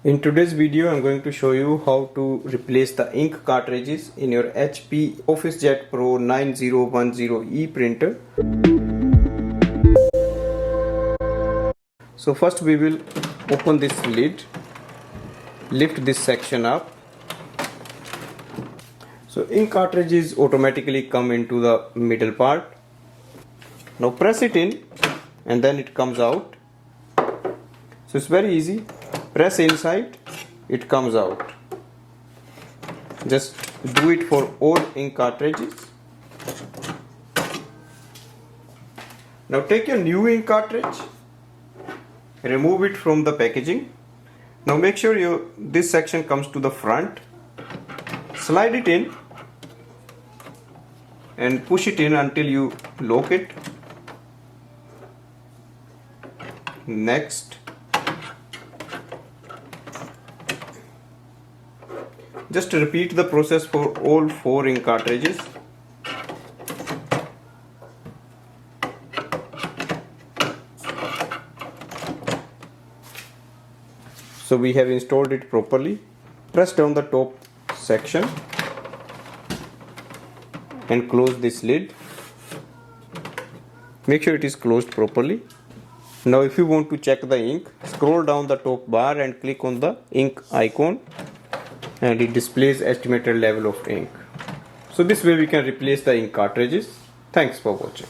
In today's video, I'm going to show you how to replace the ink cartridges in your HP OfficeJet Pro 9010E printer. So first we will open this lid, lift this section up. So ink cartridges automatically come into the middle part. Now press it in and then it comes out. So it's very easy. Press inside, it comes out. Just do it for all ink cartridges. Now take your new ink cartridge, remove it from the packaging. Now make sure this section comes to the front. Slide it in and push it in until you lock it. Next, just repeat the process for all 4 ink cartridges. So we have installed it properly. Press down the top section and close this lid. Make sure it is closed properly. Now if you want to check the ink, scroll down the top bar and click on the ink icon, and it displays estimated level of ink. So this way we can replace the ink cartridges. Thanks for watching.